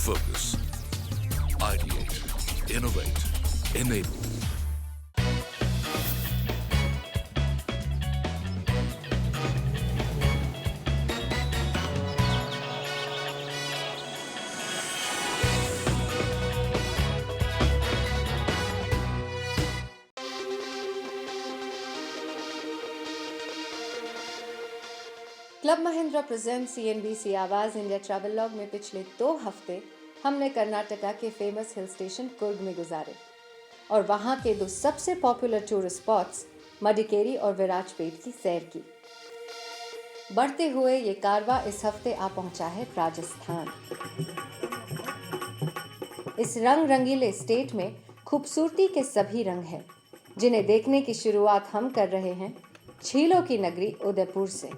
Focus. Ideate. Innovate. Enable. Club Mahindra present CNBC Awaaz India travel log में पिछले 2 हफ्ते हमने कर्नाटका के फेमस हिल स्टेशन कुर्ग में गुजारे और वहां के 2 सबसे पॉपुलर टूरिस्ट स्पॉट्स मडिकेरी और विराजपेट की सैर की। बढ़ते हुए ये कारवा इस हफ्ते आ पहुंचा है राजस्थान। इस रंग रंगीले स्टेट में खूबसूरती के सभी रंग हैं, जिन्हें देखने की शुरुआत हम कर रहे हैं झीलों की नगरी उदयपुर से।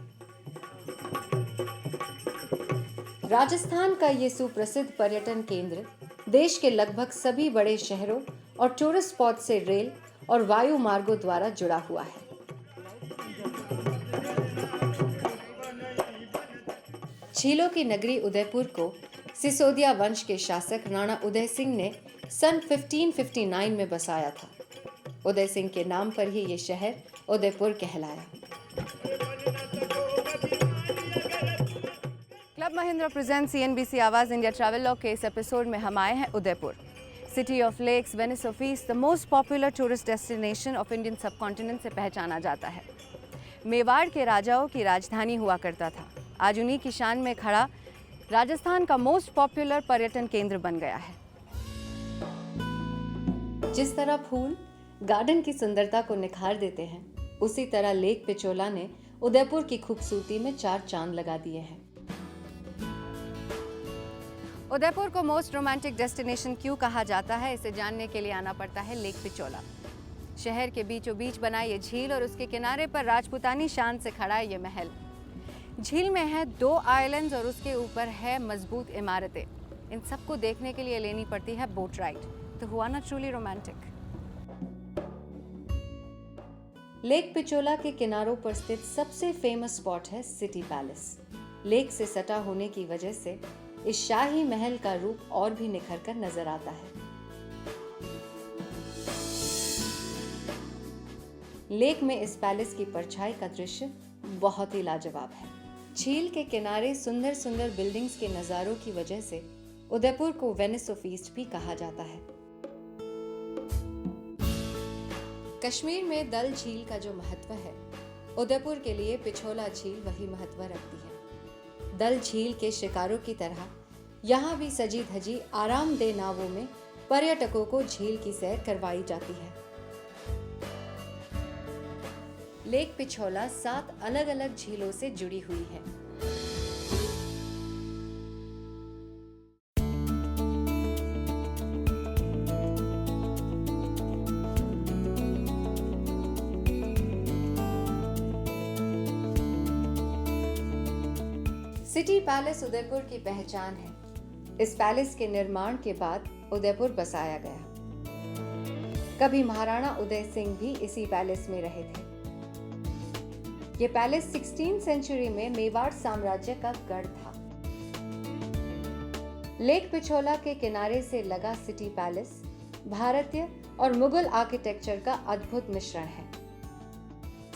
राजस्थान का ये सुप्रसिद्ध पर्यटन केंद्र देश के लगभग सभी बड़े शहरों और टूरिस्ट स्पॉट से रेल और वायु मार्गों द्वारा जुड़ा हुआ है। झीलों की नगरी उदयपुर को सिसोदिया वंश के शासक राणा उदय सिंह ने सन 1559 में बसाया था। उदय सिंह के नाम पर ही ये शहर उदयपुर कहलाया। Club Mahindra present CNBC Awaaz India travel log के इस एपिसोड में हम आए हैं Udaipur. City of lakes, Venice of east, the most popular tourist destination of Indian subcontinent से पहचाना जाता है। मेवाड़ के राजाओं की राजधानी हुआ करता था। आज उन्हीं की शान में खड़ा राजस्थान का मोस्ट पॉपुलर पर्यटन केंद्र बन गया है। जिस तरह फूल गार्डन की सुंदरता को निखार देते हैं, उसी तरह लेक पिचोला ने उदयपुर की खूबसूरती में 4 चांद लगा दिए हैं। उदयपुर को मोस्ट रोमांटिक डेस्टिनेशन क्यों कहा जाता है, इसे जानने के लिए आना पड़ता है लेक पिचोला। शहर के बीचों बीच बना ये झील और उसके किनारे पर राजपूतानी शान से खड़ा है ये महल। झील में है 2 आइलैंड्स और उसके ऊपर है मजबूत इमारतें। इन सबको देखने के लिए लेनी पड़ती है बोट राइड। तो हुआ ना ट्रूली रोमांटिक। लेक पिचोला के किनारों पर स्थित सबसे फेमस स्पॉट है सिटी पैलेस। लेक से सटा होने की वजह से इस शाही महल का रूप और भी निखर कर नजर आता है। लेक में इस पैलेस की परछाई का दृश्य बहुत ही लाजवाब है। झील के किनारे सुंदर सुंदर बिल्डिंग्स के नजारों की वजह से उदयपुर को वेनिस ऑफ ईस्ट भी कहा जाता है। कश्मीर में दल झील का जो महत्व है, उदयपुर के लिए पिछोला झील वही महत्व रखती है। दल झील के शिकारों की तरह यहाँ भी सजी धजी आरामदेह नावों में पर्यटकों को झील की सैर करवाई जाती है। लेक पिछोला 7 अलग अलग झीलों से जुड़ी हुई है। सिटी पैलेस उदयपुर की पहचान है। इस पैलेस के निर्माण के बाद उदयपुर बसाया गया। कभी महाराणा उदय सिंह भी इसी पैलेस में रहे थे। ये पैलेस 16वीं सेंचुरी में मेवाड़ साम्राज्य का गढ़ था। लेक पिछोला के किनारे से लगा सिटी पैलेस भारतीय और मुगल आर्किटेक्चर का अद्भुत मिश्रण है।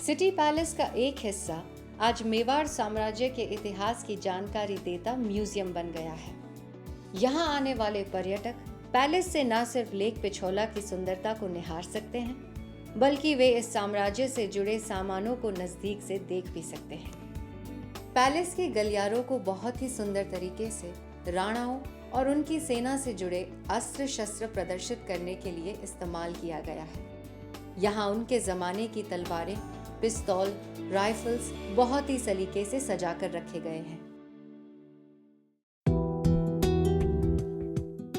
सिटी पैलेस का एक हिस्सा आज मेवाड़ साम्राज्य के इतिहास की जानकारी देता म्यूजियम बन गया है। यहाँ आने वाले पर्यटक पैलेस से न सिर्फ लेक पिछोला की सुंदरता को निहार सकते हैं, बल्कि वे इस साम्राज्य से जुड़े सामानों को नजदीक से देख भी सकते हैं। पैलेस के गलियारों को बहुत ही सुंदर तरीके से राणाओं और उनकी सेना से जुड़े अस्त्र शस्त्र प्रदर्शित करने के लिए इस्तेमाल किया गया है। यहाँ उनके जमाने की तलवारें, पिस्तौल, राइफल्स बहुत ही सलीके से सजाकर रखे गए हैं।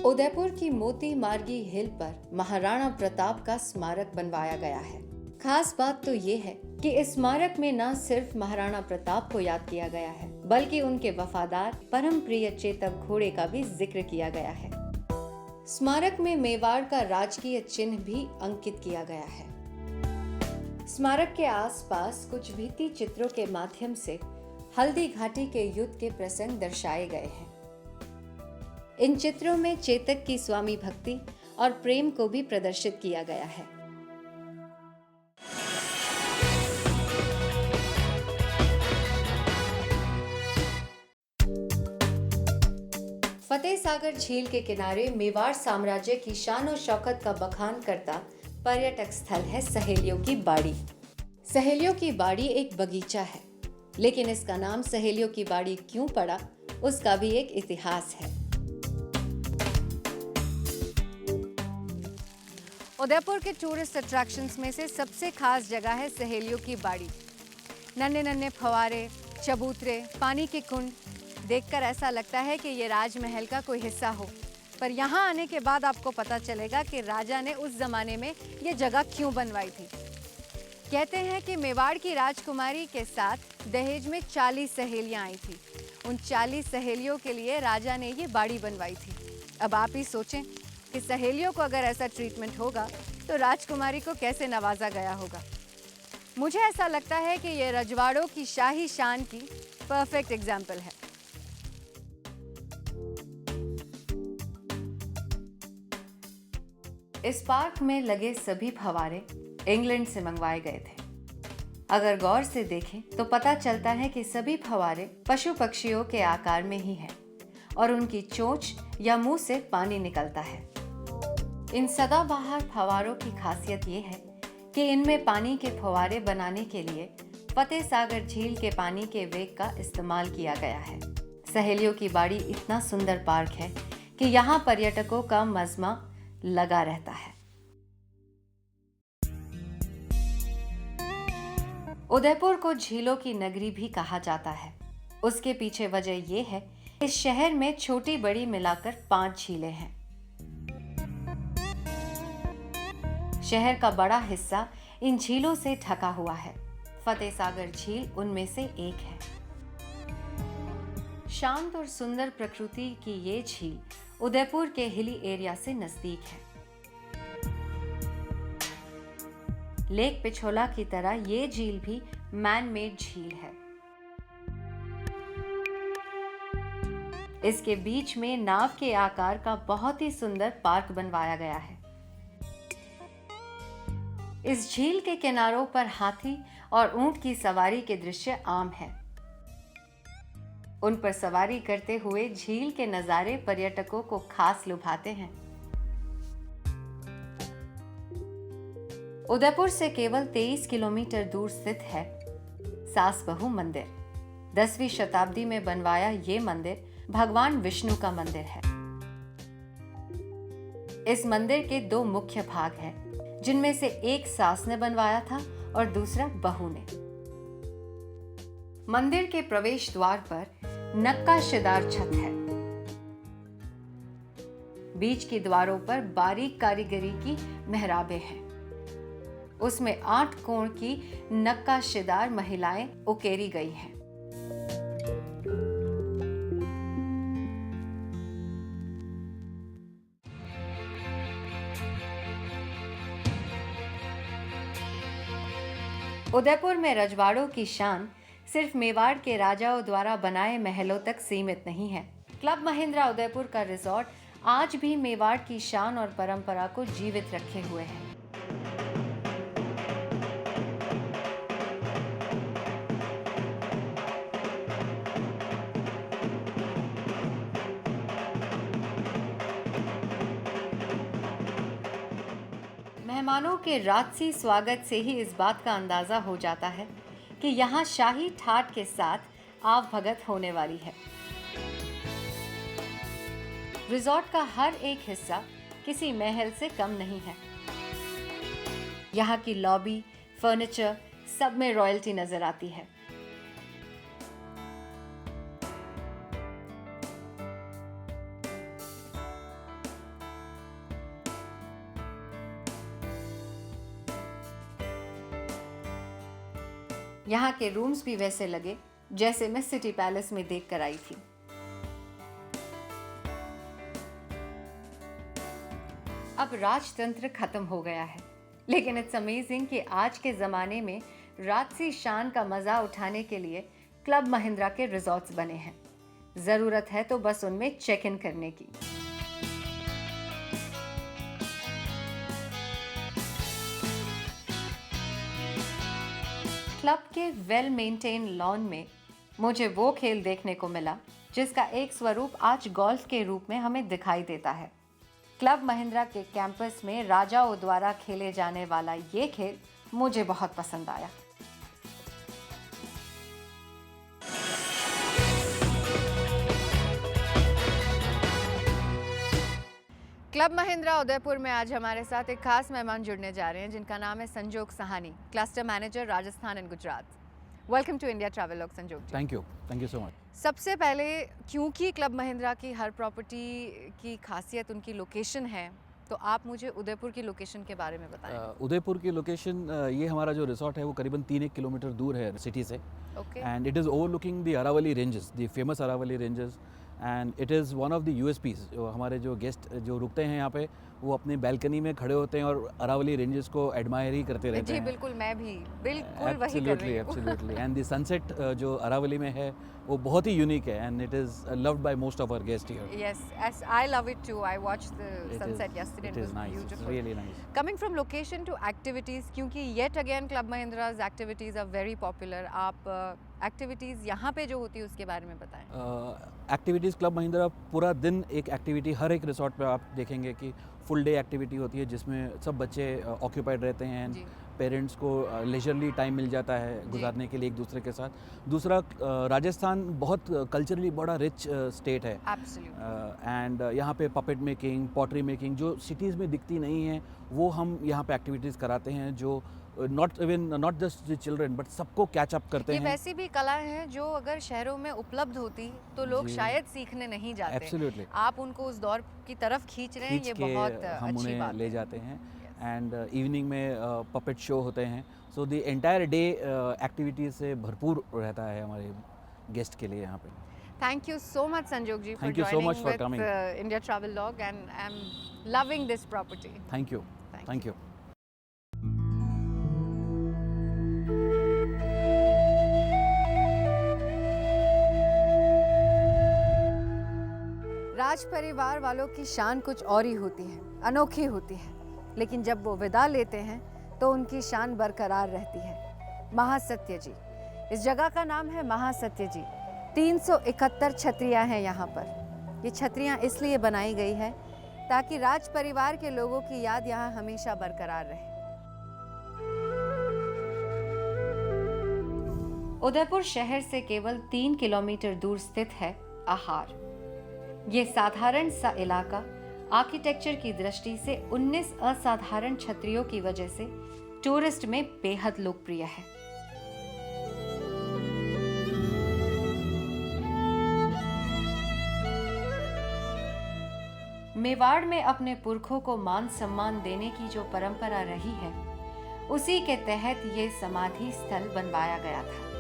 उदयपुर की मोती मार्गी हिल पर महाराणा प्रताप का स्मारक बनवाया गया है। खास बात तो ये है कि इस स्मारक में न सिर्फ महाराणा प्रताप को याद किया गया है, बल्कि उनके वफादार परम प्रिय चेतक घोड़े का भी जिक्र किया गया है। स्मारक में मेवाड़ का राजकीय चिन्ह भी अंकित किया गया है। स्मारक के आसपास कुछ भित्ति चित्रों के माध्यम से हल्दी घाटी के युद्ध के प्रसंग दर्शाए गए हैं। इन चित्रों में चेतक की स्वामी भक्ति और प्रेम को भी प्रदर्शित किया गया है। फतेह सागर झील के किनारे मेवाड़ साम्राज्य की शान और शौकत का बखान करता पर्यटक स्थल है सहेलियों की बाड़ी। सहेलियों की बाड़ी एक बगीचा है, लेकिन इसका नाम सहेलियों की बाड़ी क्यों पड़ा, उसका भी एक इतिहास है। उदयपुर के टूरिस्ट अट्रैक्शंस में से सबसे खास जगह है सहेलियों की बाड़ी। नन्हे नन्हे फव्वारे, चबूतरे, पानी के कुंड देखकर ऐसा लगता है कि ये राजमहल का कोई हिस्सा हो। पर यहाँ आने के बाद आपको पता चलेगा कि राजा ने उस जमाने में ये जगह क्यों बनवाई थी। कहते हैं कि मेवाड़ की राजकुमारी के साथ दहेज में 40 सहेलियाँ आई थी। उन 40 सहेलियों के लिए राजा ने ये बाड़ी बनवाई थी। अब आप ही सोचें कि सहेलियों को अगर ऐसा ट्रीटमेंट होगा तो राजकुमारी को कैसे नवाजा गया होगा। मुझे ऐसा लगता है कि ये रजवाड़ों की शाही शान की परफेक्ट एग्जाम्पल है। इस पार्क में लगे सभी फव्वारे इंग्लैंड से मंगवाए गए थे। अगर गौर से देखें तो पता चलता है कि सभी फव्वारे पशु पक्षियों के आकार में ही हैं और उनकी चोंच या मुंह से पानी निकलता है। इन सदाबहार फव्वारों की खासियत ये है कि इनमें पानी के फव्वारे बनाने के लिए फतेह सागर झील के पानी के वेग का इस्तेमाल किया गया है। सहेलियों की बाड़ी इतना सुंदर पार्क है कि यहाँ पर्यटकों का मजमा लगा रहता है। उदयपुर को झीलों की नगरी भी कहा जाता है। उसके पीछे वजह यह है कि इस शहर में छोटी बड़ी मिलाकर 5 झीलें हैं। शहर का बड़ा हिस्सा इन झीलों से ढका हुआ है। फतेह सागर झील उनमें से एक है। शांत और सुंदर प्रकृति की ये झील उदयपुर के हिली एरिया से नजदीक है। लेक पिछोला की तरह ये झील भी मैन मेड झील है। इसके बीच में नाव के आकार का बहुत ही सुंदर पार्क बनवाया गया है। इस झील के किनारों पर हाथी और ऊंट की सवारी के दृश्य आम हैं। उन पर सवारी करते हुए झील के नजारे पर्यटकों को खास लुभाते हैं। उदयपुर से केवल 23 किलोमीटर दूर स्थित है सास बहू मंदिर। 10वीं शताब्दी में बनवाया ये मंदिर भगवान विष्णु का मंदिर है। इस मंदिर के 2 मुख्य भाग हैं, जिनमें से एक सास ने बनवाया था और दूसरा बहू ने। मंदिर के प्रवेश द्वार पर नक्काशीदार छत है। बीच की द्वारों पर बारीक कारीगरी की मेहराबें हैं। उसमें 8 कोण की नक्काशीदार महिलाएं उकेरी गई हैं। उदयपुर में रजवाड़ों की शान सिर्फ मेवाड़ के राजाओं द्वारा बनाए महलों तक सीमित नहीं है। क्लब महिंद्रा उदयपुर का रिजॉर्ट आज भी मेवाड़ की शान और परंपरा को जीवित रखे हुए है। मेहमानों के राजसी स्वागत से ही इस बात का अंदाजा हो जाता है कि यहाँ शाही ठाट के साथ आवभगत होने वाली है। रिजॉर्ट का हर एक हिस्सा किसी महल से कम नहीं है। यहाँ की लॉबी, फर्नीचर सब में रॉयल्टी नजर आती है। यहाँ के रूम्स भी वैसे लगे जैसे मैं सिटी पैलेस में देख कर आई थी। अब राजतंत्र खत्म हो गया है, लेकिन इट्स अमेजिंग कि आज के ज़माने में राजसी शान का मज़ा उठाने के लिए क्लब महिंद्रा के रिजॉर्ट्स बने हैं। जरूरत है तो बस उनमें चेक इन करने की। क्लब के वेल मेंटेन लॉन में मुझे वो खेल देखने को मिला जिसका एक स्वरूप आज गोल्फ के रूप में हमें दिखाई देता है। क्लब महिंद्रा के कैंपस में राजाओं द्वारा खेले जाने वाला ये खेल मुझे बहुत पसंद आया। क्लब महिंद्रा उदयपुर में आज हमारे साथ एक खास मेहमान जुड़ने जा रहे हैं जिनका नाम है Sanjog Sahani, cluster manager Rajasthan and Gujarat. Welcome to India travelogue Sanjog ji. Thank you so much. सबसे पहले क्योंकि क्लब महिंद्रा की हर प्रॉपर्टी की खासियत उनकी लोकेशन है, तो आप मुझे उदयपुर की लोकेशन के बारे में बताएं। उदयपुर की लोकेशन, ये हमारा जो रिसॉर्ट है वो करीबन 3 किलोमीटर दूर है सिटी से, and it is overlooking the Aravalli ranges, the famous Aravalli ranges, and it is one of the USPs. जो हमारे जो गेस्ट जो रुकते हैं यहाँ पे वो अपनी बैल्कनी में खड़े होते हैं और अरावली रेंजेस को एडमायर ही करते रहते हैं। जी बिल्कुल, मैं भी बिल्कुल वही कर रही हूँ। एब्सोल्युटली एंड द सनसेट जो अरावली में है वो बहुत ही यूनिक है, and it is loved by most of our guest here. Yes, I love it too. I watched the sunset yesterday. It is nice. Beautiful. It's really nice. Coming from location to activities, क्योंकि yet again Club Mahindra's activities are very popular. आप activities यहाँ पे जो होती है उसके बारे में बताएं। एक्टिविटीज़ क्लब महिंद्रा पूरा दिन एक एक्टिविटी, हर एक रिसॉर्ट पे आप देखेंगे कि फुल डे एक्टिविटी होती है जिसमें सब बच्चे ऑक्यूपाइड रहते हैं, पेरेंट्स को लेजरली टाइम मिल जाता है गुजारने के लिए एक दूसरे के साथ। दूसरा, राजस्थान बहुत कल्चरली बड़ा रिच स्टेट है, एंड यहाँ पे पपेट मेकिंग, पॉटरी मेकिंग जो सिटीज़ में दिखती नहीं है वो हम यहाँ पे एक्टिविटीज़ कराते हैं, जो not just the children but सबको कैच अप करते हैं। ये वैसी भी कला है जो अगर शहरों में उपलब्ध होती तो लोग शायद सीखने नहीं जाते। एब्सोल्युटली, आप उनको उस दौर की तरफ खींच रहे हैं, ये बहुत हम अच्छी बात उन्हें ले है। जाते हैं, एंड इवनिंग में पपेट शो होते हैं, so the entire day activities से भरपूर रहता है हमारे गेस्ट के लिए यहाँ पे। Thank you so much Sanjog ji for Thank you so joining much for with coming. India Travelog, and I'm loving this property. Thank you. Thank you. राज परिवार वालों की शान कुछ और ही होती है, अनोखी होती है, लेकिन जब वो विदा लेते हैं तो उनकी शान बरकरार रहती है। महासत्य जी, इस जगह का नाम है महासत्य जी। 371 छतरियाँ हैं यहाँ पर। ये छतरियाँ इसलिए बनाई गई है ताकि राज परिवार के लोगों की याद यहाँ हमेशा बरकरार रहे। उदयपुर शहर से केवल 3 किलोमीटर दूर स्थित है आहार। ये साधारण सा इलाका आर्किटेक्चर की दृष्टि से 19 असाधारण छतरियों की वजह से टूरिस्ट में बेहद लोकप्रिय है। मेवाड़ में अपने पुरखों को मान सम्मान देने की जो परंपरा रही है, उसी के तहत ये समाधि स्थल बनवाया गया था।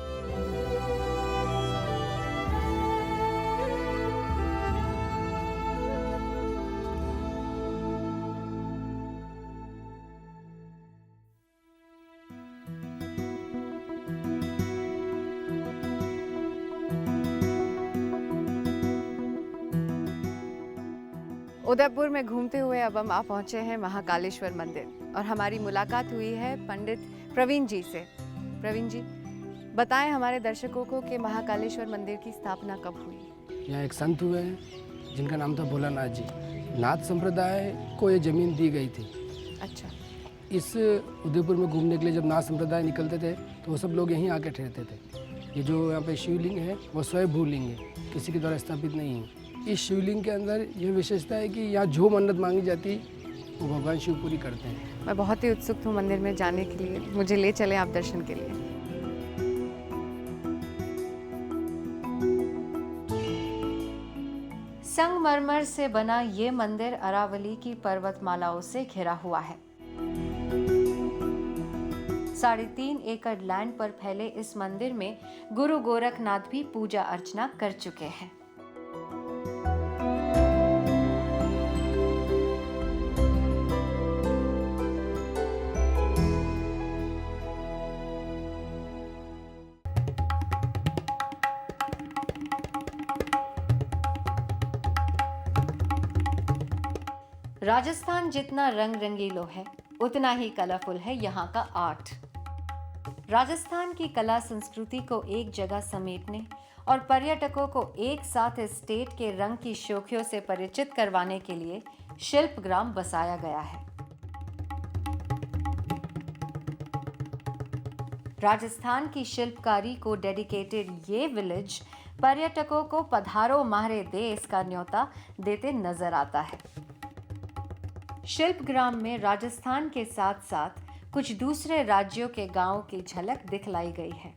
उदयपुर में घूमते हुए अब हम आ पहुंचे हैं महाकालेश्वर मंदिर, और हमारी मुलाकात हुई है पंडित प्रवीण जी से। प्रवीण जी, बताएं हमारे दर्शकों को कि महाकालेश्वर मंदिर की स्थापना कब हुई। यहाँ एक संत हुए हैं जिनका नाम था भोलानाथ जी। नाथ संप्रदाय को ये जमीन दी गई थी। अच्छा। इस उदयपुर में घूमने के लिए जब नाथ संप्रदाय निकलते थे तो वो सब लोग यहीं आके ठहरते थे। ये जो यहाँ पे शिवलिंग है वो स्वयंभू लिंग है, किसी के द्वारा स्थापित नहीं है। इस शिवलिंग के अंदर यह विशेषता है कि यहाँ जो मन्नत मांगी जाती वो भगवान शिव पूरी करते हैं। मैं बहुत ही उत्सुक हूँ मंदिर में जाने के लिए, मुझे ले चलें आप दर्शन के लिए। संगमरमर से बना ये मंदिर अरावली की पर्वतमालाओं से घिरा हुआ है। 3.5 एकड़ लैंड पर फैले इस मंदिर में गुरु गोरखनाथ भी पूजा अर्चना कर चुके हैं। राजस्थान जितना रंग रंगीलो है उतना ही कलरफुल है यहाँ का आर्ट। राजस्थान की कला संस्कृति को एक जगह समेटने और पर्यटकों को एक साथ इस स्टेट के रंग की शोखियों से परिचित करवाने के लिए शिल्पग्राम बसाया गया है। राजस्थान की शिल्पकारी को डेडिकेटेड ये विलेज पर्यटकों को पधारो म्हारे देश का न्योता देते नजर आता है। शिल्पग्राम में राजस्थान के साथ साथ कुछ दूसरे राज्यों के गांवों की झलक दिखलाई गई है।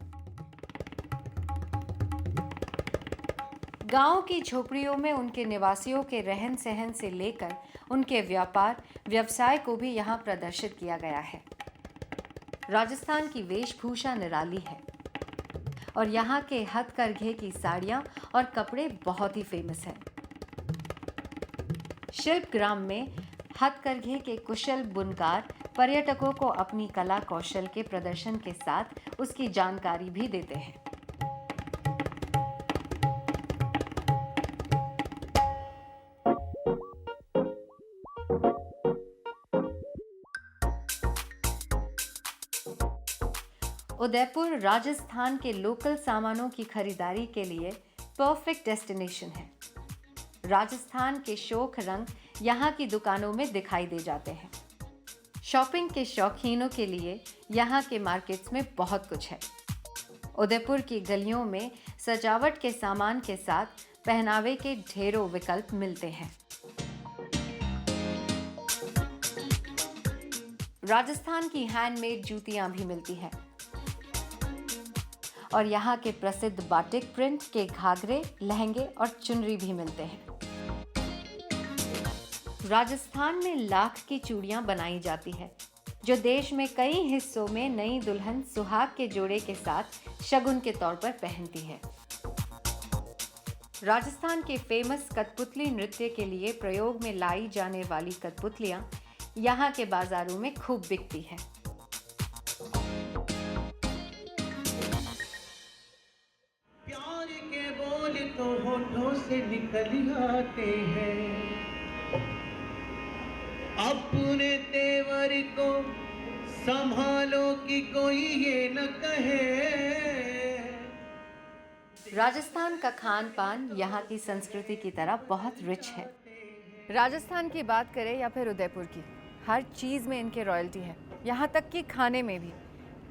गांव की झोपड़ियों में उनके निवासियों के रहन सहन से लेकर उनके व्यापार व्यवसाय को भी यहाँ प्रदर्शित किया गया है। राजस्थान की वेशभूषा निराली है और यहाँ के हथकरघे की साड़ियाँ और कपड़े बहुत ही फेमस हैं। शिल्पग्राम में हथकरघे के कुशल बुनकार पर्यटकों को अपनी कला कौशल के प्रदर्शन के साथ उसकी जानकारी भी देते हैं। उदयपुर राजस्थान के लोकल सामानों की खरीदारी के लिए परफेक्ट डेस्टिनेशन है। राजस्थान के शोक रंग यहाँ की दुकानों में दिखाई दे जाते हैं। शॉपिंग के शौकीनों के लिए यहाँ के मार्केट्स में बहुत कुछ है। उदयपुर की गलियों में सजावट के सामान के साथ पहनावे के ढेरों विकल्प मिलते हैं। राजस्थान की हैंडमेड जूतियां भी मिलती हैं और यहाँ के प्रसिद्ध बाटिक प्रिंट के घाघरे, लहंगे और चुनरी भी मिलते हैं। राजस्थान में लाख की चूड़ियां बनाई जाती है जो देश में कई हिस्सों में नई दुल्हन सुहाग के जोड़े के साथ शगुन के तौर पर पहनती है। राजस्थान के फेमस कठपुतली नृत्य के लिए प्रयोग में लाई जाने वाली कठपुतलियां यहाँ के बाजारों में खूब बिकती हैं। प्यार के बोल तो होठों से निकल आते हैं, अपने तेवर को संभालो कि कोई ये न कहे। राजस्थान का खान पान यहाँ की संस्कृति की तरह बहुत रिच है। राजस्थान की बात करें या फिर उदयपुर की, हर चीज़ में इनके रॉयल्टी है, यहाँ तक कि खाने में भी।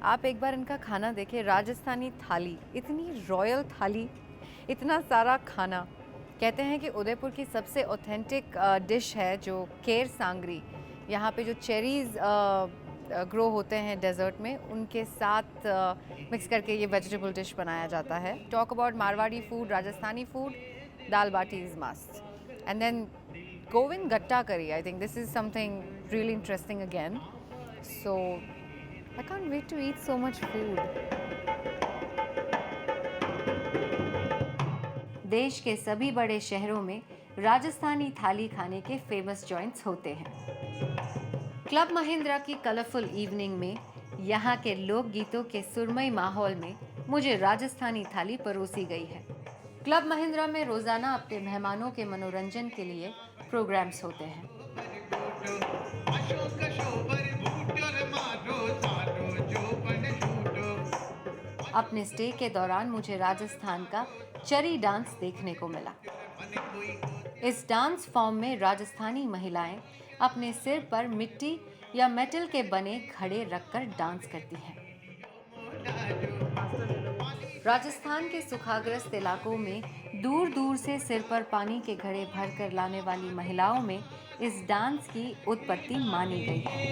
आप एक बार इनका खाना देखें, राजस्थानी थाली, इतनी रॉयल थाली, इतना सारा खाना। कहते हैं कि उदयपुर की सबसे ऑथेंटिक डिश है जो केर सांगरी, यहाँ पे जो चेरीज़ ग्रो होते हैं डेजर्ट में, उनके साथ मिक्स करके ये वेजिटेबल डिश बनाया जाता है। Talk about Marwari food, Rajasthani food, dal baati is must. And then Govind gatta curry, I think this is something really interesting again. So I can't wait to eat so much food. देश के सभी बड़े शहरों में राजस्थानी थाली खाने के फेमस जॉइंट्स होते हैं। क्लब महिंद्रा की कलरफुल इवनिंग में यहाँ के लोक गीतों के सुरमई माहौल में मुझे राजस्थानी थाली परोसी गई है। क्लब महिंद्रा में रोजाना अपने मेहमानों के मनोरंजन के लिए प्रोग्राम्स होते हैं। अपने स्टे के दौरान मुझे राजस्थान का चरी डांस देखने को मिला। इस डांस फॉर्म में राजस्थानी महिलाएं अपने सिर पर मिट्टी या मेटल के बने घड़े रखकर डांस करती हैं। राजस्थान के सूखाग्रस्त इलाकों में दूर दूर से सिर पर पानी के घड़े भर कर लाने वाली महिलाओं में इस डांस की उत्पत्ति मानी गई है।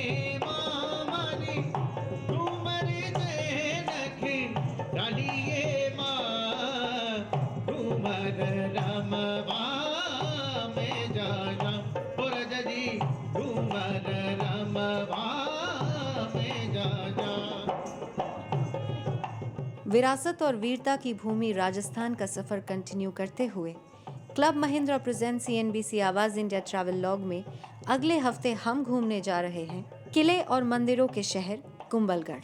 विरासत और वीरता की भूमि राजस्थान का सफर कंटिन्यू करते हुए club Mahindra present CNBC Awaaz India travel log में अगले हफ्ते हम घूमने जा रहे हैं किले और मंदिरों के शहर Kumbhalgarh.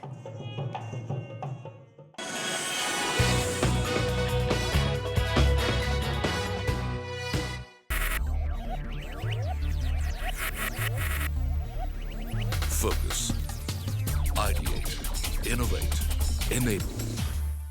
Focus. Ideate. Innovate. Enable.